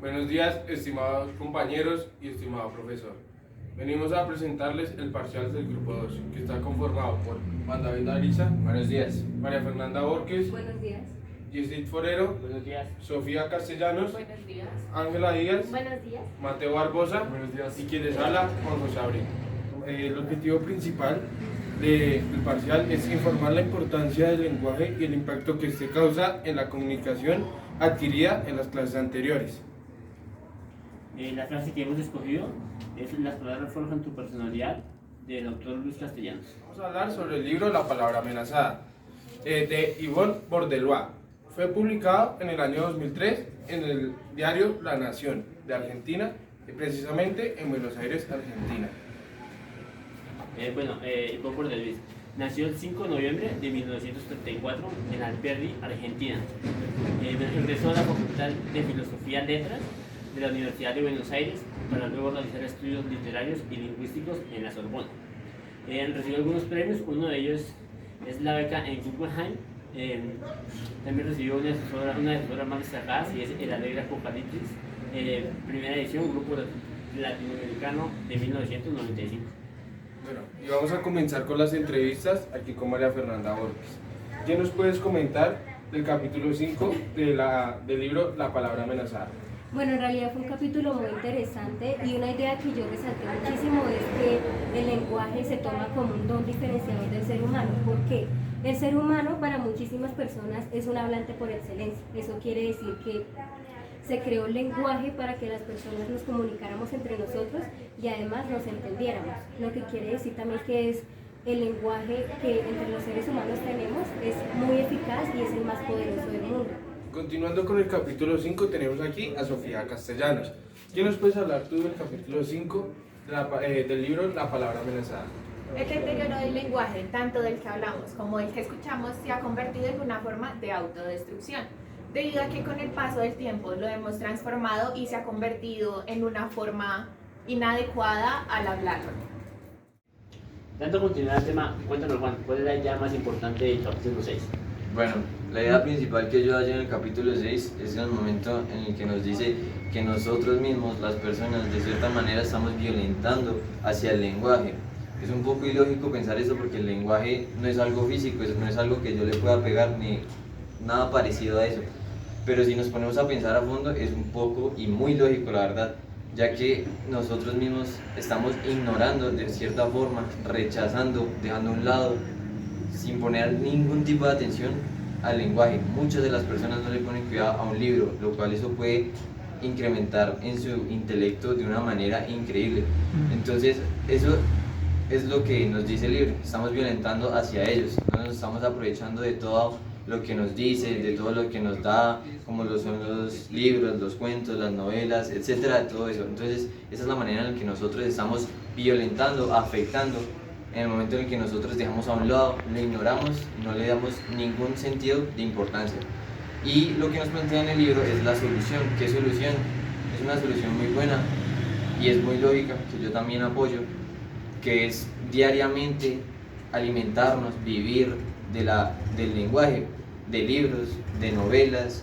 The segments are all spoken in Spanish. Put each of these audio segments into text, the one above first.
Buenos días, estimados compañeros y estimado profesor. Venimos a presentarles el parcial del grupo 2, que está conformado por Juan David Ariza, Buenos días. María Fernanda Borges, Buenos días. Gislit Forero, Buenos días. Sofía Castellanos, Buenos días. Ángela Díaz, Buenos días. Mateo Barbosa Buenos días. y quien les habla, Juan José Abril. El objetivo principal del parcial es informar la importancia del lenguaje y el impacto que este causa en la comunicación adquirida en las clases anteriores. La frase que hemos escogido es "Las palabras forjan tu personalidad", del autor Luis Castellanos. Vamos a hablar sobre el libro La palabra amenazada, de Yvonne Bordelois. Fue publicado en el año 2003 en el diario La Nación de Argentina, precisamente en Buenos Aires, Argentina. Yvonne Bordelois nació el 5 de noviembre de 1934 en Alberdi, Argentina. Ingresó a la Facultad de Filosofía y Letras de la Universidad de Buenos Aires para luego realizar estudios literarios y lingüísticos en la Sorbona. Recibió algunos premios, uno de ellos es la beca en Guggenheim. También recibió una asesora más destacada, y es el Alegre Apocalipsis, primera edición, grupo latinoamericano de 1995. Bueno, y vamos a comenzar con las entrevistas aquí con María Fernanda Borges. ¿Qué nos puedes comentar del capítulo 5 del libro La palabra amenazada? Bueno, en realidad fue un capítulo muy interesante y una idea que yo resalté muchísimo es que el lenguaje se toma como un don diferenciador del ser humano. ¿Por qué? El ser humano para muchísimas personas es un hablante por excelencia. Eso quiere decir que se creó el lenguaje para que las personas nos comunicáramos entre nosotros y además nos entendiéramos. Lo que quiere decir también que es el lenguaje que entre los seres humanos tenemos es muy eficaz y es el más poderoso del mundo. Continuando con el capítulo 5, tenemos aquí a Sofía Castellanos. ¿Qué nos puedes hablar tú del capítulo 5 del libro La palabra amenazada? El deterioro del lenguaje, tanto del que hablamos como del que escuchamos, se ha convertido en una forma de autodestrucción, debido a que con el paso del tiempo lo hemos transformado y se ha convertido en una forma inadecuada al hablarlo. Dando continuidad al tema, cuéntanos, Juan, ¿cuál es la idea más importante del capítulo 6? Bueno, la idea principal que yo hallo en el capítulo 6 es el momento en el que nos dice que nosotros mismos, las personas, de cierta manera estamos violentando hacia el lenguaje. Es un poco ilógico pensar eso porque el lenguaje no es algo físico, no es algo que yo le pueda pegar ni nada parecido a eso. Pero si nos ponemos a pensar a fondo es un poco y muy lógico, la verdad, ya que nosotros mismos estamos ignorando de cierta forma, rechazando, dejando a un lado, sin poner ningún tipo de atención al lenguaje. Muchas de las personas no le ponen cuidado a un libro, lo cual eso puede incrementar en su intelecto de una manera increíble. Entonces eso es lo que nos dice el libro, estamos violentando hacia ellos, no nos estamos aprovechando de todo lo que nos dice, de todo lo que nos da, como lo son los libros, los cuentos, las novelas, etcétera, de todo eso. Entonces esa es la manera en la que nosotros estamos violentando, afectando, en el momento en el que nosotros dejamos a un lado, lo ignoramos y no le damos ningún sentido de importancia. Y lo que nos plantea en el libro es la solución. ¿Qué solución? Es una solución muy buena y es muy lógica, que yo también apoyo, que es diariamente alimentarnos, vivir del lenguaje, de libros, de novelas,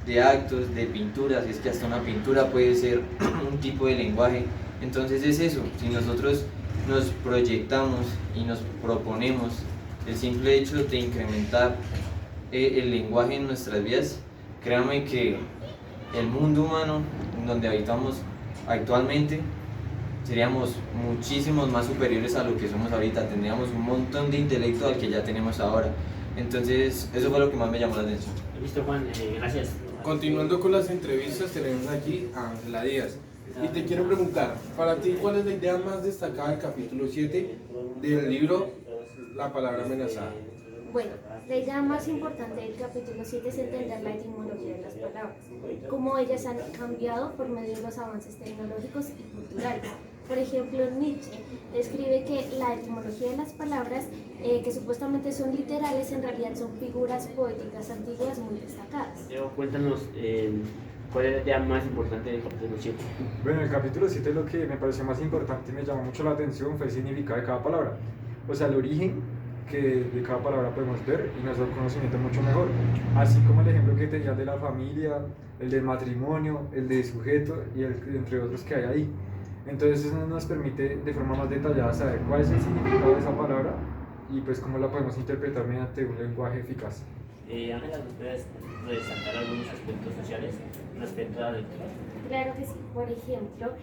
de actos, de pinturas. Es que hasta una pintura puede ser un tipo de lenguaje. Entonces es eso, si nosotros nos proyectamos y nos proponemos el simple hecho de incrementar el lenguaje en nuestras vidas, créanme que el mundo humano en donde habitamos actualmente seríamos muchísimos más superiores a lo que somos ahorita, tendríamos un montón de intelecto al que ya tenemos ahora. Entonces eso fue lo que más me llamó la atención. Listo, Juan, gracias. Continuando con las entrevistas, tenemos aquí a Ángela Díaz. Y te quiero preguntar, para ti, ¿cuál es la idea más destacada del capítulo 7 del libro La palabra amenazada? Bueno, la idea más importante del capítulo 7 es entender la etimología de las palabras, cómo ellas han cambiado por medio de los avances tecnológicos y culturales. Por ejemplo, Nietzsche describe que la etimología de las palabras, que supuestamente son literales, en realidad son figuras poéticas antiguas muy destacadas. Leo, cuéntanos cuál es la idea más importante del capítulo 7. Bueno, en el capítulo 7 lo que me pareció más importante y me llamó mucho la atención fue el significado de cada palabra. O sea, el origen que de cada palabra podemos ver y nos da un conocimiento mucho mejor. Así como el ejemplo que tenía de la familia, el del matrimonio, el de sujeto y entre otros que hay ahí. Entonces eso nos permite de forma más detallada saber cuál es el significado de esa palabra y pues cómo la podemos interpretar mediante un lenguaje eficaz. Ángela, ¿nos puedes resaltar algunos aspectos sociales respecto a la lectura? Claro que sí. Por ejemplo,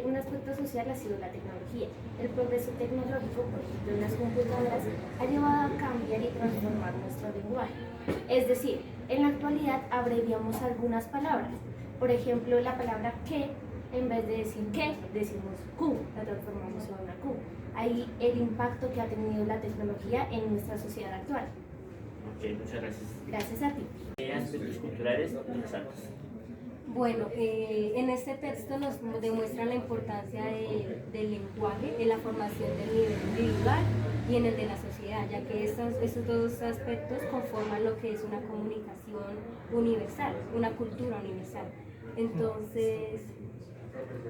un aspecto social ha sido la tecnología. El progreso tecnológico, por ejemplo, en las computadoras, ha llevado a cambiar y transformar nuestro lenguaje. Es decir, en la actualidad abreviamos algunas palabras. Por ejemplo, la palabra que, en vez de decir que, decimos Q, la transformamos en una Q. Ahí el impacto que ha tenido la tecnología en nuestra sociedad actual. Ok, muchas gracias. Gracias a ti. ¿Qué aspectos culturales nos resaltas? Bueno, en este texto nos demuestra la importancia del lenguaje en la formación del nivel individual y en el de la sociedad, ya que esos dos aspectos conforman lo que es una comunicación universal, una cultura universal. Entonces,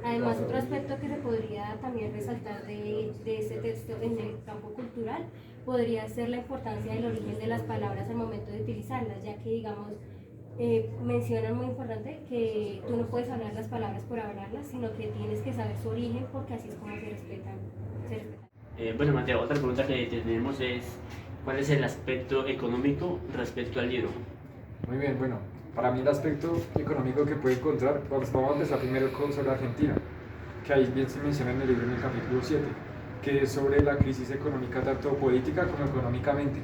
además, otro aspecto que se podría también resaltar de este texto en el campo cultural podría ser la importancia del origen de las palabras al momento de utilizarlas, ya que, digamos, mencionan muy importante que tú no puedes hablar las palabras por hablarlas, sino que tienes que saber su origen porque así es como se respetan. Bueno, Mateo, otra pregunta que tenemos es ¿cuál es el aspecto económico respecto al libro? Muy bien, bueno, para mí el aspecto económico que puede encontrar, vamos a empezar primero sobre Argentina, que ahí bien se menciona en el libro en el capítulo 7, que es sobre la crisis económica tanto política como económicamente,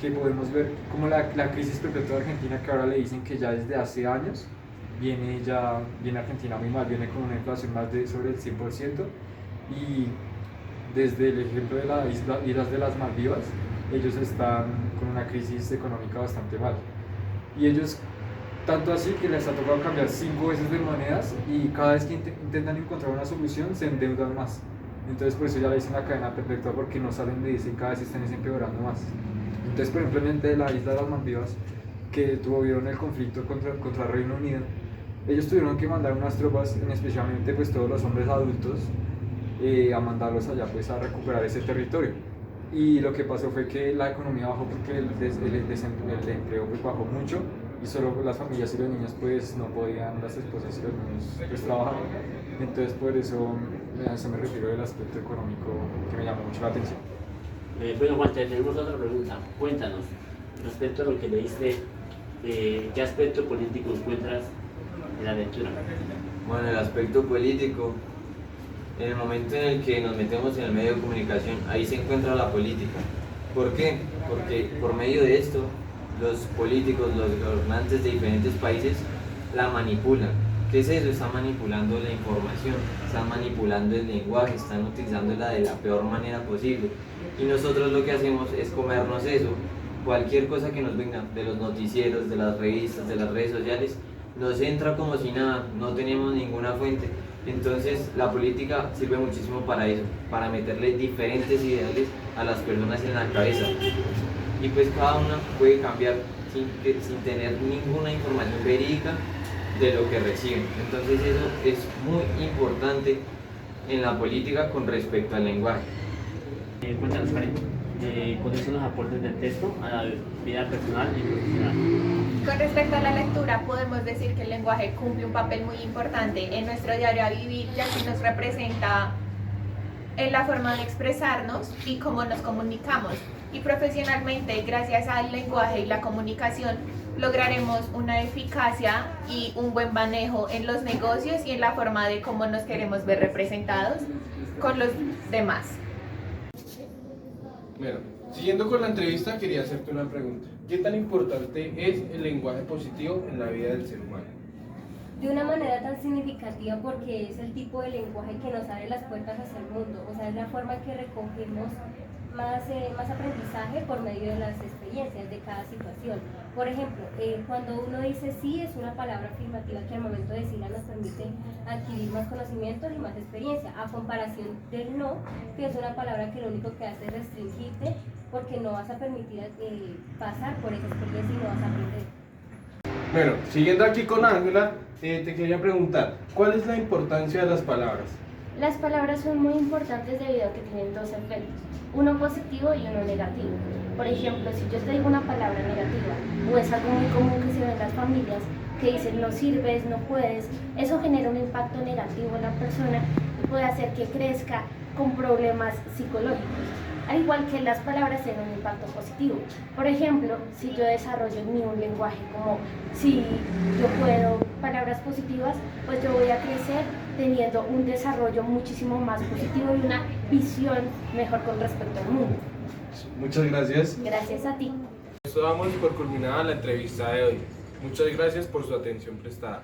que podemos ver como la crisis perpetua de Argentina, que ahora le dicen que ya desde hace años viene Argentina muy mal, viene con una inflación sobre el 100%, y desde el ejemplo de las islas de las Maldivas, ellos están con una crisis económica bastante mal. Y ellos, tanto así que les ha tocado cambiar 5 veces de monedas y cada vez que intentan encontrar una solución se endeudan más. Entonces por eso ya le dicen la cadena perpetua, porque no salen de eso y cada vez están empeorando más. Entonces, por ejemplo, de la isla de las Maldivas, que tuvieron el conflicto contra Reino Unido, ellos tuvieron que mandar unas tropas, especialmente pues todos los hombres adultos, a mandarlos allá pues a recuperar ese territorio. Y lo que pasó fue que la economía bajó porque el empleo pues bajó mucho y solo las familias y los niños pues no podían, las esposas y los niños pues trabajar. Entonces por eso a eso me refiero del aspecto económico que me llamó mucho la atención. Bueno, Juan, tenemos otra pregunta. Cuéntanos, respecto a lo que leíste, ¿qué aspecto político encuentras en la lectura? Bueno, el aspecto político, en el momento en el que nos metemos en el medio de comunicación, ahí se encuentra la política. ¿Por qué? Porque por medio de esto, los políticos, los gobernantes de diferentes países la manipulan. ¿Qué es eso? Están manipulando la información, están manipulando el lenguaje, están utilizándola de la peor manera posible. Y nosotros lo que hacemos es comernos eso. Cualquier cosa que nos venga de los noticieros, de las revistas, de las redes sociales, nos entra como si nada, no tenemos ninguna fuente. Entonces la política sirve muchísimo para eso, para meterle diferentes ideales a las personas en la cabeza. Y pues cada una puede cambiar sin tener ninguna información verídica de lo que reciben. Entonces eso es muy importante en la política con respecto al lenguaje. Cuéntanos, Karen, ¿cuáles son los aportes del texto a la vida personal y profesional? Con respecto a la lectura, podemos decir que el lenguaje cumple un papel muy importante en nuestro diario a vivir, ya que nos representa en la forma de expresarnos y cómo nos comunicamos. Y profesionalmente, gracias al lenguaje y la comunicación, lograremos una eficacia y un buen manejo en los negocios y en la forma de cómo nos queremos ver representados con los demás. Bueno, siguiendo con la entrevista, quería hacerte una pregunta. ¿Qué tan importante es el lenguaje positivo en la vida del ser humano? De una manera tan significativa porque es el tipo de lenguaje que nos abre las puertas hacia el mundo, o sea, es la forma que recogemos más aprendizaje por medio de las experiencias de cada situación. Por ejemplo, cuando uno dice sí, es una palabra afirmativa que al momento de decirla nos permite adquirir más conocimientos y más experiencia, a comparación del no, que es una palabra que lo único que hace es restringirte porque no vas a permitir pasar por esa experiencia y no vas a aprender. Bueno, siguiendo aquí con Ángela, te quería preguntar, ¿cuál es la importancia de las palabras? Las palabras son muy importantes debido a que tienen dos efectos, uno positivo y uno negativo. Por ejemplo, si yo te digo una palabra negativa, o es algo muy común que se ve en las familias, que dicen no sirves, no puedes, eso genera un impacto negativo en la persona y puede hacer que crezca con problemas psicológicos. Al igual que las palabras tienen un impacto positivo. Por ejemplo, si yo desarrollo en mí un lenguaje como si yo puedo, palabras positivas, pues yo voy a crecer teniendo un desarrollo muchísimo más positivo y una visión mejor con respecto al mundo. Muchas gracias. Gracias a ti. Esto damos por culminada la entrevista de hoy. Muchas gracias por su atención prestada.